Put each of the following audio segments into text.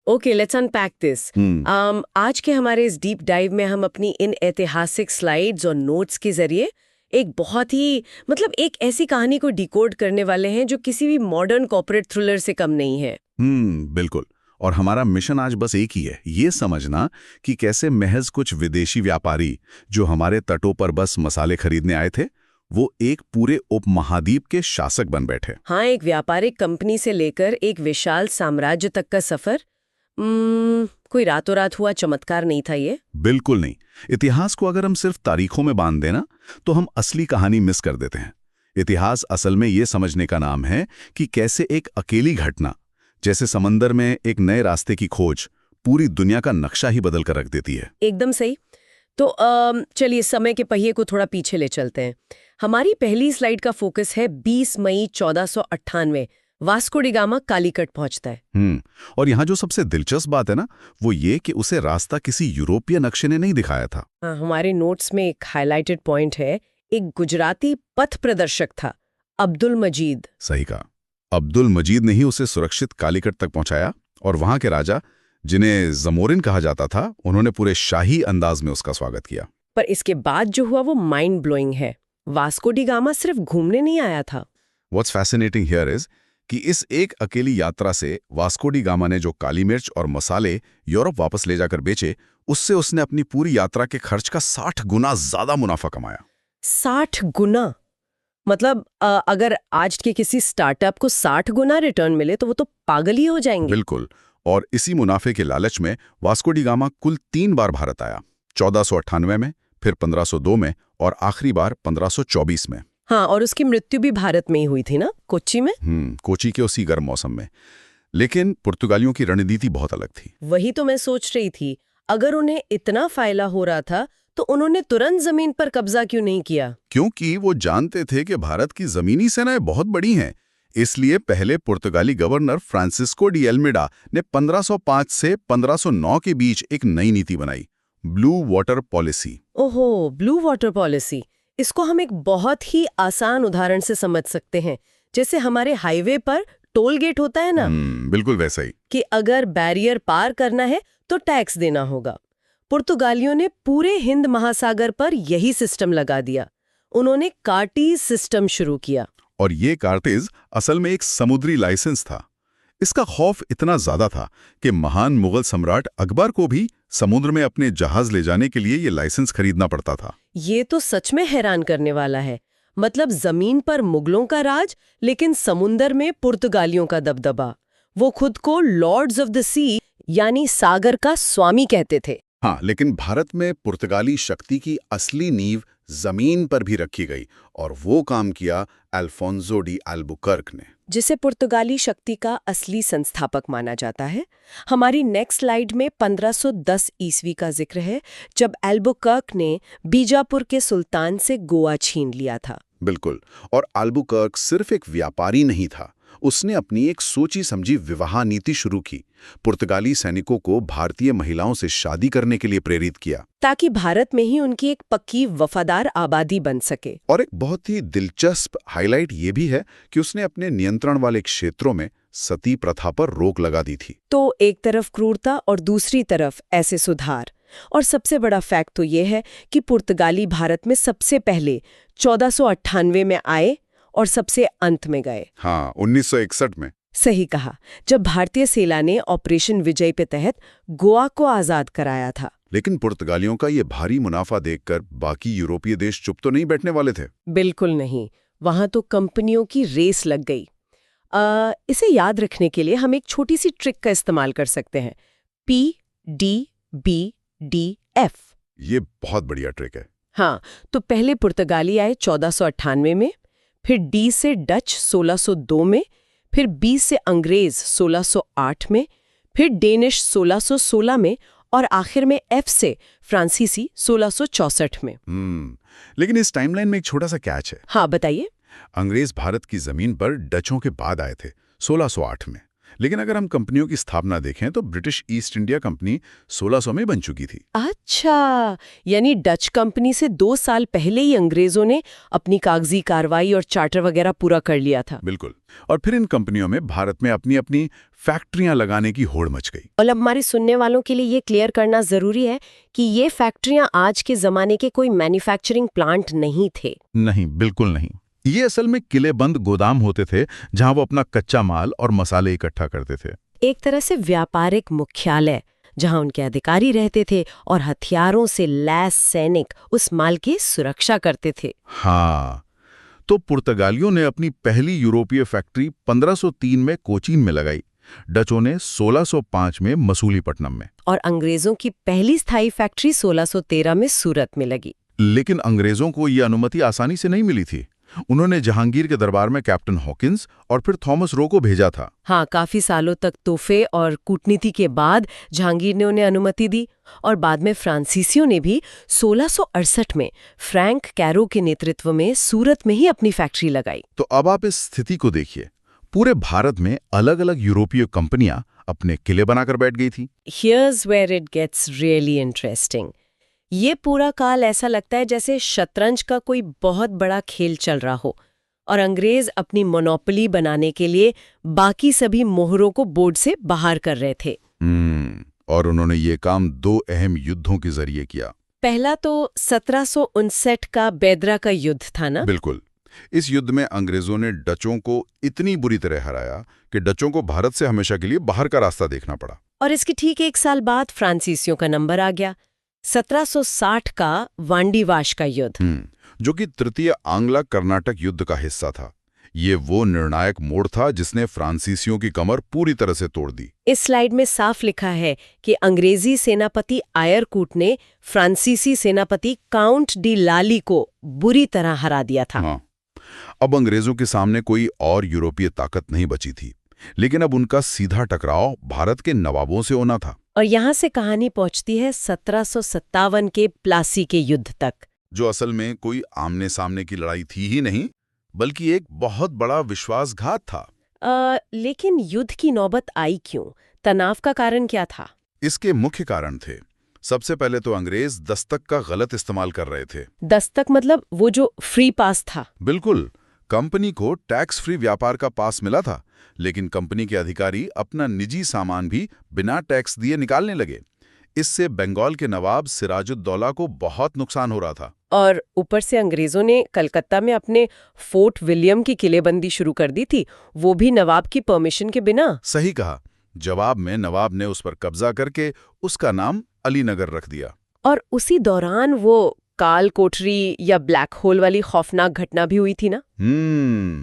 Okay, let's unpack this. आज के हमारे इस डीप डाइव में हम अपनी इन ऐतिहासिक स्लाइड्स और नोट्स के जरिए एक बहुत ही एक ऐसी कहानी को डिकोड करने वाले हैं जो किसी भी मॉडर्न कॉर्पोरेट थ्रिलर से कम नहीं है। बिल्कुल। और हमारा मिशन आज बस एक ही है, ये समझना कि कैसे महज कुछ विदेशी व्यापारी जो हमारे तटों पर बस मसाले खरीदने आए थे, वो एक पूरे उपमहाद्वीप के शासक बन बैठे। हाँ, एक व्यापारिक कंपनी से लेकर एक विशाल साम्राज्य तक का सफर कोई रातों रात हुआ चमत्कार नहीं था ये। बिल्कुल नहीं। इतिहास को अगर हम सिर्फ तारीखों में बांध देना तो हम असली कहानी मिस कर देते हैं। इतिहास असल में ये समझने का नाम है कि कैसे एक अकेली घटना, जैसे समंदर में एक नए रास्ते की खोज, पूरी दुनिया का नक्शा ही बदल कर रख देती है। एकदम सही। तो चलिए समय के पहिए को थोड़ा पीछे ले चलते हैं। हमारी पहली स्लाइड का फोकस है 20 मई 1498। वास्को डी गामा कालीकट पहुंचता है। और यहाँ जो सबसे दिलचस्प बात है ना, वो ये कि उसे रास्ता किसी यूरोपीय नक्शे ने नहीं दिखाया था। हाँ, हमारे नोट्स में एक हाइलाइटेड पॉइंट है, एक गुजराती पथ प्रदर्शक था, अब्दुल मजीद। सही कहा, अब्दुल मजीद ने ही उसे सुरक्षित कालीकट तक पहुंचाया। और वहां के राजा, जिन्हें जमोरिन कहा जाता था, उन्होंने पूरे शाही अंदाज में उसका स्वागत किया। पर इसके बाद जो हुआ वो माइंड ब्लोइंग है। वास्को डी गामा सिर्फ घूमने नहीं आया था। व्हाट्स फैसिनेटिंग हियर इज कि इस एक अकेली यात्रा से वास्को डी गामा ने जो काली मिर्च और मसाले यूरोप वापस ले जाकर बेचे, उससे उसने अपनी पूरी यात्रा के खर्च का 60 गुना ज्यादा मुनाफा कमाया। 60 गुना? अगर आज के किसी स्टार्टअप को 60 गुना रिटर्न मिले तो वो तो पागल ही हो जाएंगे। बिल्कुल। और इसी मुनाफे के लालच में वास्को डी गामा कुल 3 बार भारत आया, 1498 में, फिर 1502 में और आखिरी बार 1524 में। हाँ, और उसकी मृत्यु भी भारत में ही हुई थी ना, कोच्चि में। कोच्चि के उसी गर्म मौसम में। लेकिन पुर्तगालियों की रणनीति बहुत अलग थी। वही तो मैं सोच रही थी, अगर उन्हें इतना फायदा हो रहा था तो उन्होंने तुरंत जमीन पर कब्जा क्यों नहीं किया? क्योंकि वो जानते थे कि भारत की जमीनी सेनाएं बहुत बड़ी हैं। इसलिए पहले पुर्तगाली गवर्नर फ्रांसिस्को डी एल्मेडा ने 1505 से 1509 के बीच एक नई नीति बनाई, ब्लू वाटर पॉलिसी। ओहो, ब्लू वाटर पॉलिसी। इसको हम एक बहुत ही आसान उदाहरण से समझ सकते हैं। जैसे हमारे हाईवे पर टोल गेट होता है ना, बिल्कुल वैसा ही, कि अगर बैरियर पार करना है तो टैक्स देना होगा। पुर्तगालियों ने पूरे हिंद महासागर पर यही सिस्टम लगा दिया। उन्होंने कार्टिज सिस्टम शुरू किया। और ये कार्टिज असल में एक समुद्री लाइसेंस था। इसका खौफ इतना ज्यादा था कि महान मुगल सम्राट अकबर को भी समुद्र में अपने जहाज ले जाने के लिए ये लाइसेंस खरीदना पड़ता था। ये तो सच में हैरान करने वाला है। जमीन पर मुगलों का राज, लेकिन समुंदर में पुर्तगालियों का दबदबा। वो खुद को लॉर्ड्स ऑफ द सी, यानी सागर का स्वामी कहते थे। हाँ, लेकिन भारत में पुर्तगाली शक्ति की असली नींव जमीन पर भी रखी गई, और वो काम किया अल्फोंसो डी अल्बुकर्क ने, जिसे पुर्तगाली शक्ति का असली संस्थापक माना जाता है। हमारी नेक्स्ट स्लाइड में 1510 ईस्वी का जिक्र है, जब अल्बुकर्क ने बीजापुर के सुल्तान से गोवा छीन लिया था। बिल्कुल। और अल्बुकर्क सिर्फ एक व्यापारी नहीं था, उसने अपनी एक सोची समझी विवाह नीति शुरू की। पुर्तगाली सैनिकों को भारतीय महिलाओं से शादी करने के लिए प्रेरित किया, ताकि भारत में ही उनकी एक पक्की वफादार आबादी बन सके। और एक बहुत ही दिलचस्प हाईलाइट ये भी है कि उसने अपने नियंत्रण वाले क्षेत्रों में सती प्रथा पर रोक लगा दी थी। तो एक तरफ क्रूरता और दूसरी तरफ ऐसे सुधार। और सबसे बड़ा फैक्ट तो ये है कि पुर्तगाली भारत में सबसे पहले 1498 में आए और सबसे अंत में गए। हाँ, 1961 में। सही कहा, जब भारतीय सेना ने ऑपरेशन विजय के तहत गोवा को आजाद कराया था। लेकिन पुर्तगालियों का ये भारी मुनाफा देखकर बाकी यूरोपीय देश चुप तो नहीं बैठने वाले थे। बिल्कुल नहीं, वहां तो कंपनियों की रेस लग गई। इसे याद रखने के लिए हम एक छोटी सी ट्रिक का इस्तेमाल कर सकते हैं, PDBDF। ये बहुत बढ़िया ट्रिक है। हाँ, तो पहले पुर्तगाली आए 1498 में, फिर डी से डच 1602 में, फिर बी से अंग्रेज 1608 में, फिर डेनिश 1616 में, और आखिर में एफ से फ्रांसीसी 1664 में। लेकिन इस टाइमलाइन में एक छोटा सा कैच है। हाँ, बताइए। अंग्रेज भारत की जमीन पर डचों के बाद आए थे 1608 में। लेकिन अगर हम कंपनियों की स्थापना देखें तो ब्रिटिश ईस्ट इंडिया कंपनी 1600 में बन चुकी थी। अच्छा, यानी डच कंपनी से 2 साल पहले ही अंग्रेजों ने अपनी कागजी कार्रवाई और चार्टर वगैरह पूरा कर लिया था। बिल्कुल। और फिर इन कंपनियों में भारत में अपनी अपनी फैक्ट्रियां लगाने की होड़ मच गई। और अब हमारे सुनने वालों के लिए ये क्लियर करना जरूरी है कि ये फैक्ट्रियां आज के जमाने के कोई मैन्युफैक्चरिंग प्लांट नहीं थे। नहीं, बिल्कुल नहीं। ये असल में किलेबंद गोदाम होते थे जहां वो अपना कच्चा माल और मसाले इकट्ठा करते थे। एक तरह से व्यापारिक मुख्यालय जहां उनके अधिकारी रहते थे और हथियारों से लैस सैनिक उस माल की सुरक्षा करते थे। हाँ, तो पुर्तगालियों ने अपनी पहली यूरोपीय फैक्ट्री 1503 में कोचीन में लगाई, डचों ने 1605 में मसूलीपट्टनम में, और अंग्रेजों की पहली स्थायी फैक्ट्री 1613 में सूरत में लगी। लेकिन अंग्रेजों को यह अनुमति आसानी से नहीं मिली थी। उन्होंने जहांगीर के दरबार में कैप्टन हॉकिंस और फिर थॉमस रो को भेजा था। हाँ, काफी सालों तक तोहफे और कूटनीति के बाद जहांगीर ने उन्हें अनुमति दी और बाद में फ्रांसीसियों ने भी 1668 में फ्रैंक कैरो के नेतृत्व में सूरत में ही अपनी फैक्ट्री लगाई। तो अब आप इस स्थिति को देखिए, पूरे भारत में अलग अलग यूरोपीय कंपनियां अपने किले बनाकर बैठ गई थी। Here's where it gets really interesting. ये पूरा काल ऐसा लगता है जैसे शतरंज का कोई बहुत बड़ा खेल चल रहा हो और अंग्रेज अपनी मोनोपोली बनाने के लिए बाकी सभी मोहरों को बोर्ड से बाहर कर रहे थे। और उन्होंने ये काम 2 अहम युद्धों के जरिए किया। पहला तो 1759 का बेदरा का युद्ध था ना? बिल्कुल। इस युद्ध में अंग्रेजों ने डचों को इतनी बुरी तरह हराया कि डचों को भारत से हमेशा के लिए बाहर का रास्ता देखना पड़ा। और इसके ठीक 1 साल बाद फ्रांसीसियों का नंबर आ गया, 1760 का वांडीवाश का युद्ध, जो कि तृतीय आंग्ला कर्नाटक युद्ध का हिस्सा था। ये वो निर्णायक मोड़ था जिसने फ्रांसीसियों की कमर पूरी तरह से तोड़ दी। इस स्लाइड में साफ लिखा है कि अंग्रेजी सेनापति आयरकूट ने फ्रांसीसी सेनापति काउंट डी लाली को बुरी तरह हरा दिया था। हाँ, अब अंग्रेजों के सामने कोई और यूरोपीय ताकत नहीं बची थी, लेकिन अब उनका सीधा टकराव भारत के नवाबों से होना था। और यहाँ से कहानी पहुंचती है 1757 के प्लासी के युद्ध तक, जो असल में कोई आमने सामने की लड़ाई थी ही नहीं, बल्कि एक बहुत बड़ा विश्वासघात था। लेकिन युद्ध की नौबत आई क्यों? तनाव का कारण क्या था? इसके मुख्य कारण थे। सबसे पहले तो अंग्रेज दस्तक का गलत इस्तेमाल कर रहे थे। दस्तक मतलब वो जो फ्री पास था? बिल्कुल। कंपनी को टैक्स फ्री व्यापार का पास मिला था, लेकिन कंपनी के अधिकारी अपना निजी सामान भी बिना टैक्स दिए निकालने लगे। इससे बंगाल के नवाब सिराजुद्दौला को बहुत नुकसान हो रहा था। और ऊपर से अंग्रेजों ने कलकत्ता में अपने फोर्ट विलियम की किलेबंदी शुरू कर दी थी, वो भी नवाब की परमिशन के बिना। सही कहा। जवाब में नवाब ने उस पर कब्जा करके उसका नाम अलीनगर रख दिया। और उसी दौरान वो काल कोठरी या ब्लैक होल वाली खौफनाक घटना भी हुई थी ना?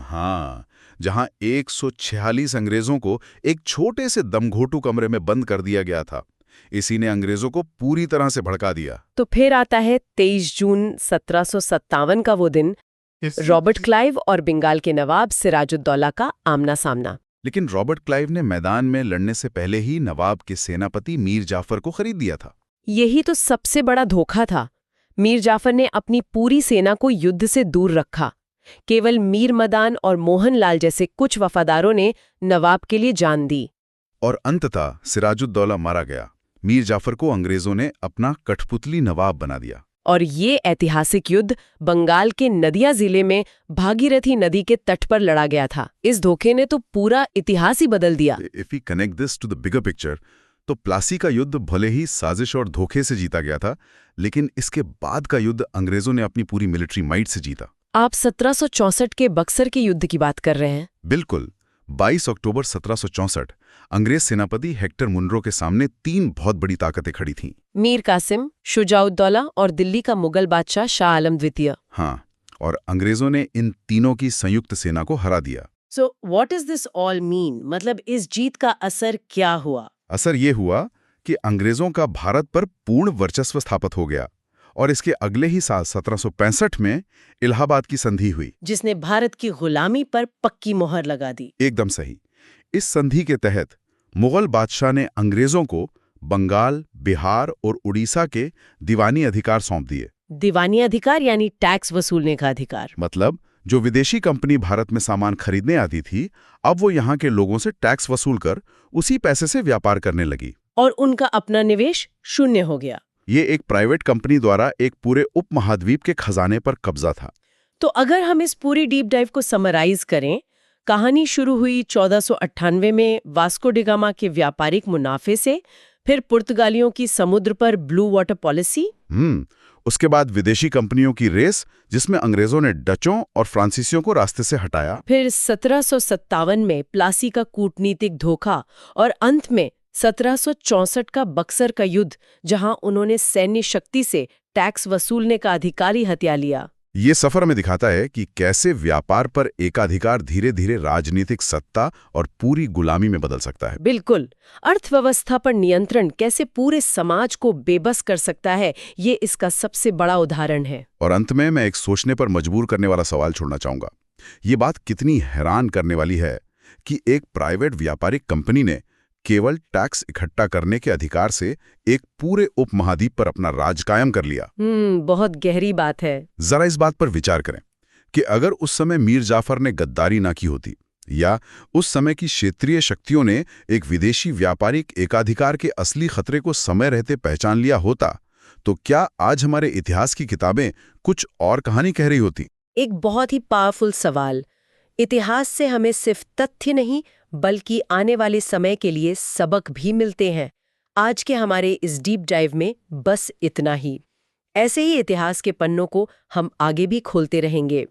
हाँ, जहां 146 अंग्रेजों को एक छोटे से दमघोटू कमरे में बंद कर दिया गया था। इसी ने अंग्रेजों को पूरी तरह से भड़का दिया। तो फिर आता है 23 जून 1757 का वो दिन, रॉबर्ट क्लाइव और बंगाल के नवाब सिराजुद्दौला का आमना सामना। लेकिन रॉबर्ट क्लाइव ने मैदान में लड़ने से पहले ही नवाब के सेनापति मीर जाफर को खरीद दिया था। यही तो सबसे बड़ा धोखा था। मीर जाफर ने अपनी पूरी सेना को युद्ध से दूर रखा। केवल मीर मदान और मोहन लाल जैसे कुछ वफादारों ने नवाब के लिए जान दी। और अंततः सिराजुद्दौला मारा गया। मीर जाफर को अंग्रेजों ने अपना कठपुतली नवाब बना दिया। और ये ऐतिहासिक युद्ध बंगाल के नदिया जिले में भागीरथी नदी के तट पर लड़ा गया था। इस धोखे ने तो पूरा इतिहास ही बदल दिया। If we connect this to the bigger picture, तो प्लासी का युद्ध भले ही साजिश और धोखे से जीता गया था, लेकिन इसके बाद का युद्ध अंग्रेजों ने अपनी पूरी मिलिट्री माइट से जीता। आप 1764 के बक्सर के युद्ध की बात कर रहे हैं? बिल्कुल। 22 अक्टूबर 1764 अंग्रेज सेनापति हेक्टर मुनरो के सामने 3 बहुत बड़ी ताकतें खड़ी थीं। मीर कासिम, शुजाउद्दौला और दिल्ली का मुगल बादशाह शाह आलम द्वितीय। हाँ, और अंग्रेजों ने इन तीनों की संयुक्त सेना को हरा दिया। So what does this all mean? मतलब इस जीत का असर क्या हुआ? असर ये हुआ कि अंग्रेजों का भारत पर पूर्ण वर्चस्व स्थापित हो गया और इसके अगले ही साल 1765 में इलाहाबाद की संधि हुई, जिसने भारत की गुलामी पर पक्की मोहर लगा दी। एकदम सही। इस संधि के तहत मुगल बादशाह ने अंग्रेजों को बंगाल, बिहार और उड़ीसा के दीवानी अधिकार सौंप दिए। दीवानी अधिकार यानी टैक्स वसूलने का अधिकार। मतलब जो विदेशी कंपनी भारत में सामान खरीदने आती थी, अब वो यहाँ के लोगों से टैक्स वसूल कर उसी पैसे से व्यापार करने लगी। और उनका अपना निवेश शून्य हो गया। ये एक प्राइवेट कंपनी द्वारा एक पूरे उपमहाद्वीप के खजाने पर कब्जा था। तो अगर हम इस पूरी डीप डाइव को समराइज करें, कहानी शुरू हुई 1498 में वास्को डी गामा के व्यापारिक मुनाफे से, फिर पुर्तगालियों की समुद्र पर ब्लू वाटर पॉलिसी, उसके बाद विदेशी कंपनियों की रेस जिसमें अंग्रेजों ने डचों और फ्रांसीसियों को रास्ते से हटाया, फिर 1757 में प्लासी का कूटनीतिक धोखा और अंत में 1764 का बक्सर का युद्ध, जहां उन्होंने सैन्य शक्ति से टैक्स वसूलने का अधिकारी हथिया लिया। ये सफर में दिखाता है कि कैसे व्यापार पर एकाधिकार धीरे धीरे राजनीतिक सत्ता और पूरी गुलामी में बदल सकता है। बिल्कुल, अर्थव्यवस्था पर नियंत्रण कैसे पूरे समाज को बेबस कर सकता है, ये इसका सबसे बड़ा उदाहरण है। और अंत में मैं एक सोचने पर मजबूर करने वाला सवाल छोड़ना चाहूंगा। ये बात कितनी हैरान करने वाली है कि एक प्राइवेट व्यापारिक कंपनी ने केवल टैक्स इकट्ठा करने के अधिकार से एक पूरे उपमहाद्वीप पर अपना राज कायम कर लिया। बहुत गहरी बात है। जरा इस बात पर विचार करें कि अगर उस समय मीर जाफर ने गद्दारी ना की होती, या उस समय की क्षेत्रीय शक्तियों ने एक विदेशी व्यापारिक एकाधिकार के असली खतरे को समय रहते पहचान लिया होता, तो क्या आज हमारे इतिहास की किताबें कुछ और कहानी कह रही होती? एक बहुत ही पावरफुल सवाल। इतिहास से हमें सिर्फ तथ्य नहीं, बल्कि आने वाले समय के लिए सबक भी मिलते हैं। आज के हमारे इस डीप डाइव में बस इतना ही। ऐसे ही इतिहास के पन्नों को हम आगे भी खोलते रहेंगे।